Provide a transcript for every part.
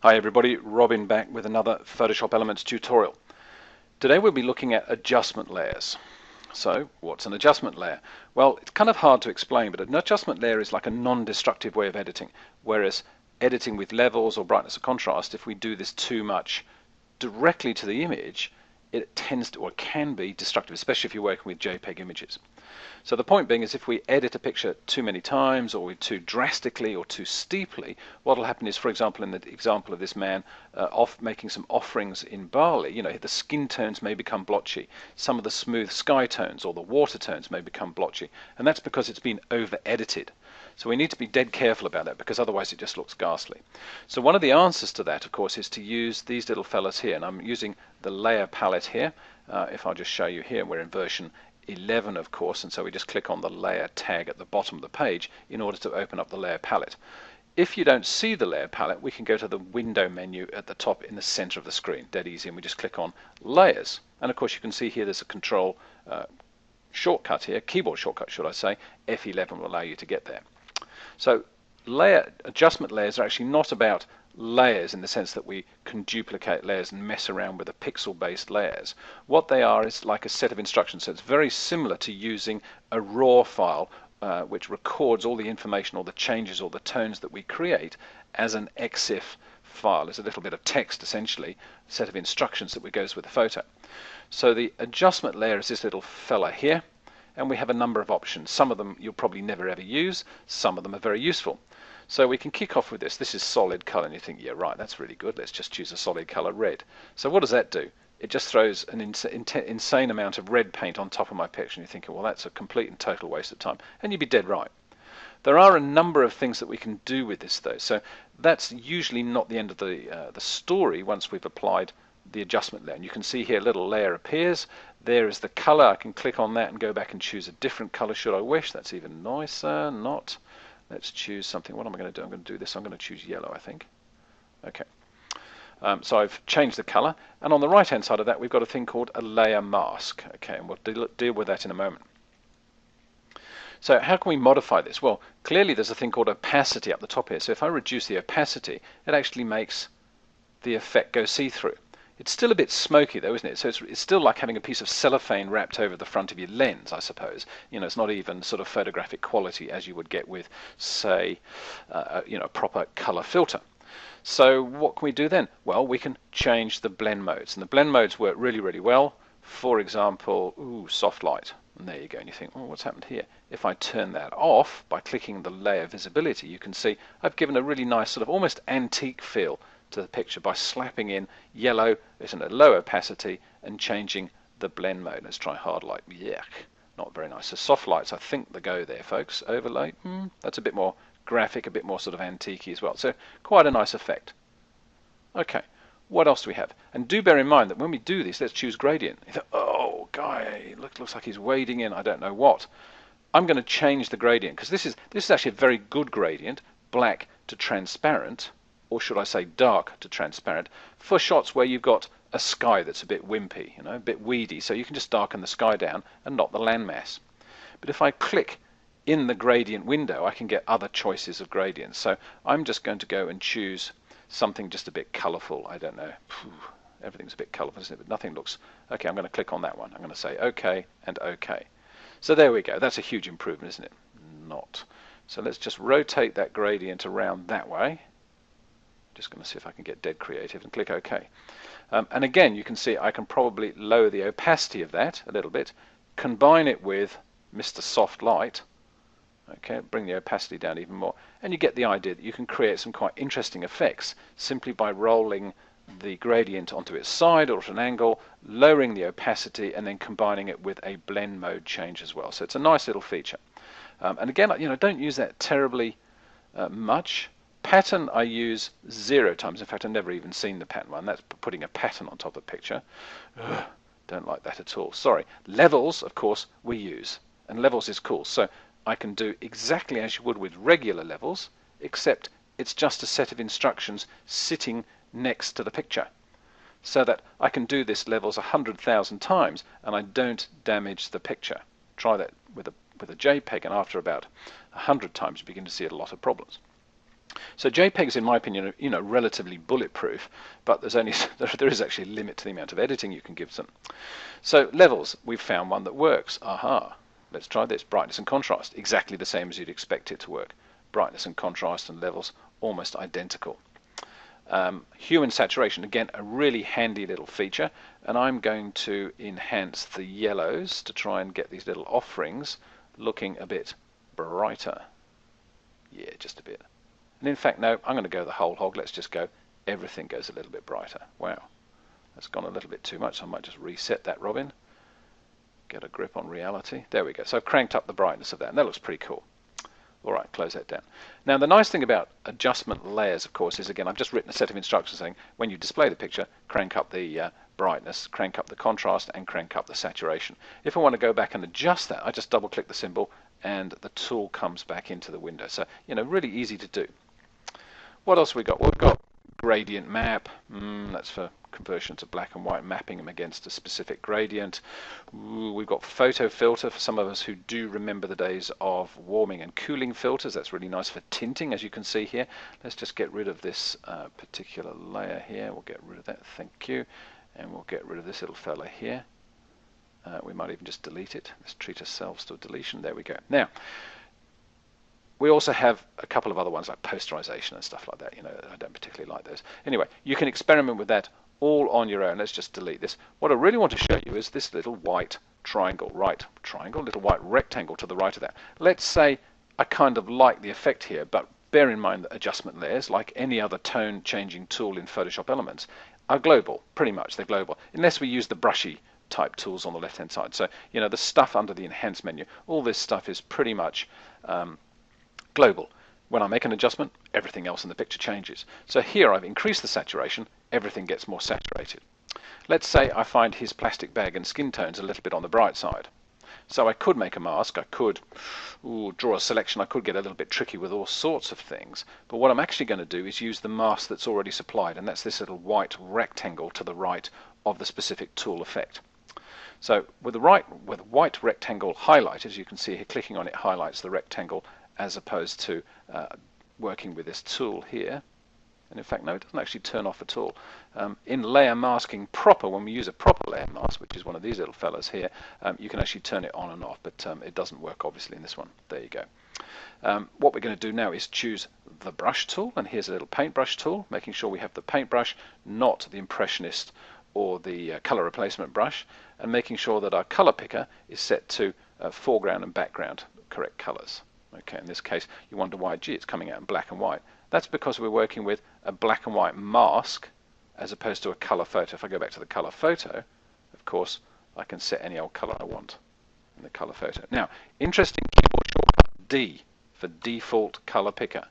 Hi everybody, Robin back with another Photoshop Elements tutorial. Today we'll be looking at adjustment layers. So what's an adjustment layer? Well, it's kind of hard to explain, but an adjustment layer is like a non-destructive way of editing, whereas editing with levels or brightness or contrast, if we do this too much directly to the image, it tends to or can be destructive, especially if you're working with JPEG images. So the point being is if we edit a picture too many times or too drastically or too steeply, what will happen is, for example, in the example of this man making some offerings in Bali, the skin tones may become blotchy. Some of the smooth sky tones or the water tones may become blotchy. And that's because it's been over-edited. So we need to be dead careful about that because otherwise it just looks ghastly. So one of the answers to that, of course, is to use these little fellas here. And I'm using the layer palette here. If I'll just show you here, we're in version 11 of course, and so we just click on the layer tag at the bottom of the page in order to open up the layer palette. If you don't see the layer palette, we can go to the window menu at the top in the center of the screen, dead easy, and we just click on layers. And of course you can see here there's a control shortcut here, keyboard shortcut should I say, F11 will allow you to get there. So adjustment layers are actually not about layers in the sense that we can duplicate layers and mess around with the pixel based layers. What they are is like a set of instructions, so it's very similar to using a raw file which records all the information or the changes or the tones that we create as an EXIF file. It's a little bit of text essentially, a set of instructions that goes with the photo. So the adjustment layer is this little fella here, and we have a number of options. Some of them you'll probably never ever use, some of them are very useful. So we can kick off with this. This is solid color, and you think, yeah, right, that's really good. Let's just choose a solid color red. So what does that do? It just throws an insane amount of red paint on top of my picture, and you're thinking, well, that's a complete and total waste of time. And you'd be dead right. There are a number of things that we can do with this, though. So that's usually not the end of the story once we've applied the adjustment layer. And you can see here a little layer appears. There is the color. I can click on that and go back and choose a different color should I wish. That's even nicer. Not. Let's choose something. What am I going to do? I'm going to do this. I'm going to choose yellow, I think. Okay. So I've changed the color. And on the right-hand side of that, we've got a thing called a layer mask. Okay, and we'll deal with that in a moment. So how can we modify this? Well, clearly there's a thing called opacity up the top here. So if I reduce the opacity, it actually makes the effect go see-through. It's still a bit smoky though, isn't it? So it's still like having a piece of cellophane wrapped over the front of your lens, I suppose. It's not even sort of photographic quality as you would get with, say, a proper color filter. So what can we do then? Well, we can change the blend modes. And the blend modes work really, really well. For example, soft light. And there you go. And you think, oh, what's happened here? If I turn that off by clicking the layer visibility, you can see I've given a really nice sort of almost antique feel to the picture by slapping in yellow at a low opacity and changing the blend mode. Let's try hard light. Yuck, not very nice. So soft lights, I think the go there, folks. Overlay, that's a bit more graphic, a bit more sort of antique as well. So quite a nice effect. Okay, what else do we have? And do bear in mind that when we do this, let's choose gradient. You think, oh, guy, looks like he's wading in I don't know what. I'm going to change the gradient because this is actually a very good gradient, black to transparent, or should I say dark to transparent, for shots where you've got a sky that's a bit wimpy, a bit weedy, so you can just darken the sky down and not the landmass. But if I click in the gradient window, I can get other choices of gradients. So I'm just going to go and choose something just a bit colorful. I don't know. Everything's a bit colorful, isn't it? But nothing looks... Okay, I'm going to click on that one. I'm going to say OK and OK. So there we go. That's a huge improvement, isn't it? Not. So let's just rotate that gradient around that way. Just going to see if I can get dead creative and click OK. And again, you can see I can probably lower the opacity of that a little bit, combine it with Mr. Soft Light, okay, bring the opacity down even more, and you get the idea that you can create some quite interesting effects simply by rolling the gradient onto its side or at an angle, lowering the opacity, and then combining it with a blend mode change as well. So it's a nice little feature. And again, don't use that terribly much. Pattern I use 0 times. In fact, I've never even seen the pattern one. That's putting a pattern on top of the picture. Ugh, don't like that at all. Sorry. Levels, of course, we use. And levels is cool. So I can do exactly as you would with regular levels, except it's just a set of instructions sitting next to the picture. So that I can do this levels 100,000 times and I don't damage the picture. Try that with a JPEG, and after about 100 times you begin to see a lot of problems. So JPEGs, in my opinion, are, relatively bulletproof, but there is actually a limit to the amount of editing you can give them. So levels, we've found one that works. Aha, let's try this. Brightness and contrast, exactly the same as you'd expect it to work. Brightness and contrast and levels almost identical. Hue and saturation, again, a really handy little feature, and I'm going to enhance the yellows to try and get these little offerings looking a bit brighter. Yeah, just a bit. And in fact, no, I'm going to go the whole hog. Let's just go, everything goes a little bit brighter. Wow, that's gone a little bit too much. I might just reset that, Robin. Get a grip on reality. There we go. So I've cranked up the brightness of that, and that looks pretty cool. All right, close that down. Now, the nice thing about adjustment layers, of course, is, again, I've just written a set of instructions saying when you display the picture, crank up the brightness, crank up the contrast, and crank up the saturation. If I want to go back and adjust that, I just double-click the symbol, and the tool comes back into the window. So, really easy to do. What else have we got? We've got gradient map. That's for conversion to black and white, mapping them against a specific gradient. We've got photo filter for some of us who do remember the days of warming and cooling filters. That's really nice for tinting, as you can see here. Let's just get rid of this particular layer here. We'll get rid of that, thank you. And we'll get rid of this little fella here. We might even just delete it. Let's treat ourselves to a deletion. There we go. Now, we also have a couple of other ones like posterization and stuff like that. I don't particularly like those. Anyway, you can experiment with that all on your own. Let's just delete this. What I really want to show you is this little white triangle, little white rectangle to the right of that. Let's say I kind of like the effect here, but bear in mind that adjustment layers, like any other tone changing tool in Photoshop Elements, are global. Pretty much they're global, unless we use the brushy type tools on the left hand side. So the stuff under the enhance menu, all this stuff is pretty much global. When I make an adjustment, everything else in the picture changes. So here I've increased the saturation, everything gets more saturated. Let's say I find his plastic bag and skin tones a little bit on the bright side. So I could make a mask, I could draw a selection, I could get a little bit tricky with all sorts of things. But what I'm actually going to do is use the mask that's already supplied, and that's this little white rectangle to the right of the specific tool effect. So with the white rectangle highlight, as you can see here, clicking on it highlights the rectangle, as opposed to working with this tool here. And in fact, no, it doesn't actually turn off at all. In layer masking proper, when we use a proper layer mask, which is one of these little fellas here, you can actually turn it on and off, but it doesn't work obviously in this one. There you go. What we're going to do now is choose the brush tool, and here's a little paintbrush tool, making sure we have the paintbrush, not the impressionist or the color replacement brush, and making sure that our color picker is set to foreground and background correct colors. Okay, in this case, you wonder why, gee, it's coming out in black and white. That's because we're working with a black and white mask as opposed to a color photo. If I go back to the color photo, of course, I can set any old color I want in the color photo. Now, interesting keyboard shortcut, D for default color picker.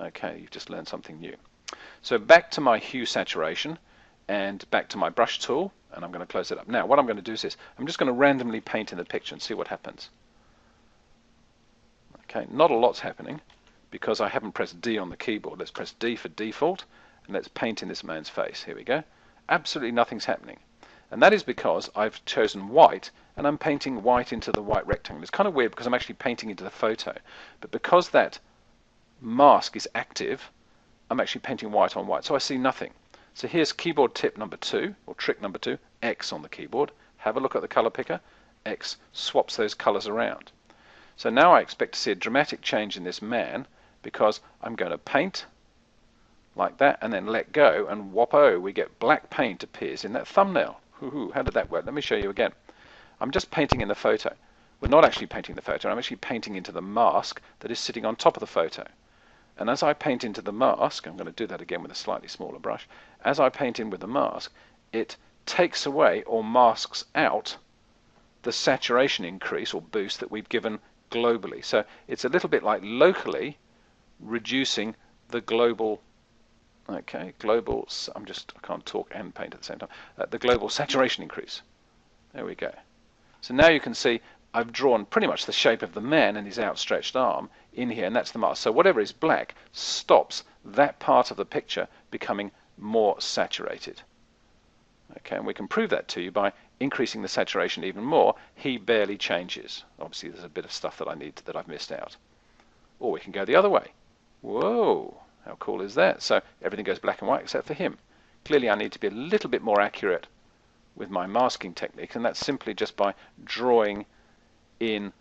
Okay, you've just learned something new. So back to my hue saturation and back to my brush tool, and I'm going to close it up. Now, what I'm going to do is this. I'm just going to randomly paint in the picture and see what happens. Okay, not a lot's happening because I haven't pressed D on the keyboard. Let's press D for default, and let's paint in this man's face. Here we go. Absolutely nothing's happening. And that is because I've chosen white, and I'm painting white into the white rectangle. It's kind of weird because I'm actually painting into the photo. But because that mask is active, I'm actually painting white on white, so I see nothing. So here's keyboard tip number 2, or trick number 2, X on the keyboard. Have a look at the color picker. X swaps those colors around. So now I expect to see a dramatic change in this man because I'm going to paint like that and then let go, and whoppo, we get black paint appears in that thumbnail. How did that work? Let me show you again. I'm just painting in the photo. We're not actually painting the photo. I'm actually painting into the mask that is sitting on top of the photo. And as I paint into the mask, I'm going to do that again with a slightly smaller brush. As I paint in with the mask, it takes away or masks out the saturation increase or boost that we've given globally. So it's a little bit like locally reducing the global, I can't talk and paint at the same time, the global saturation increase. There we go. So now you can see I've drawn pretty much the shape of the man and his outstretched arm in here, and that's the mask. So whatever is black stops that part of the picture becoming more saturated. Okay, and we can prove that to you by increasing the saturation even more. He barely changes. Obviously there's a bit of stuff that I've missed out. Or we can go the other way. Whoa, how cool is that? So everything goes black and white except for him. Clearly I need to be a little bit more accurate with my masking technique, and that's simply just by drawing in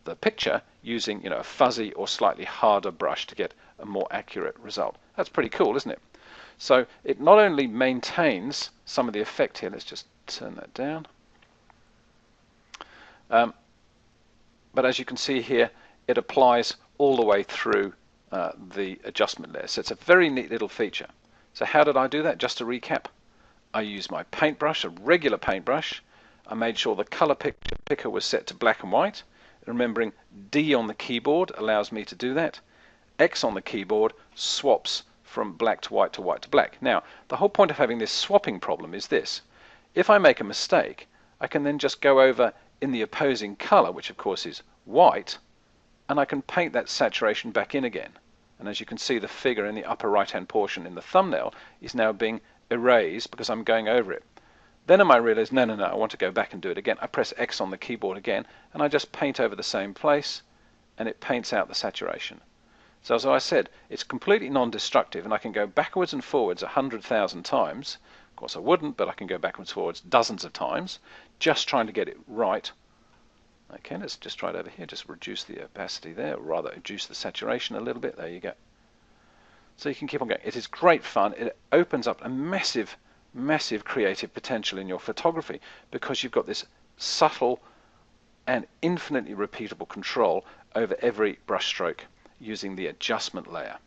the picture using, a fuzzy or slightly harder brush to get a more accurate result. That's pretty cool, isn't it? So it not only maintains some of the effect here, let's just turn that down, but as you can see here, it applies all the way through the adjustment layer. So it's a very neat little feature. So how did I do that? Just to recap, I used my paintbrush, a regular paintbrush. I made sure the color picker was set to black and white. Remembering D on the keyboard allows me to do that. X on the keyboard swaps from black to white to white to black. Now, the whole point of having this swapping problem is this. If I make a mistake, I can then just go over in the opposing color, which of course is white, and I can paint that saturation back in again. And as you can see, the figure in the upper right-hand portion in the thumbnail is now being erased because I'm going over it. Then I might realize, no, I want to go back and do it again. I press X on the keyboard again, and I just paint over the same place, and it paints out the saturation. So as I said, it's completely non-destructive, and I can go backwards and forwards 100,000 times. Of course I wouldn't, but I can go backwards and forwards dozens of times, just trying to get it right. Okay, let's just try it over here. Just reduce the opacity there, or rather reduce the saturation a little bit. There you go. So you can keep on going. It is great fun. It opens up a massive creative potential in your photography because you've got this subtle and infinitely repeatable control over every brushstroke using the adjustment layer.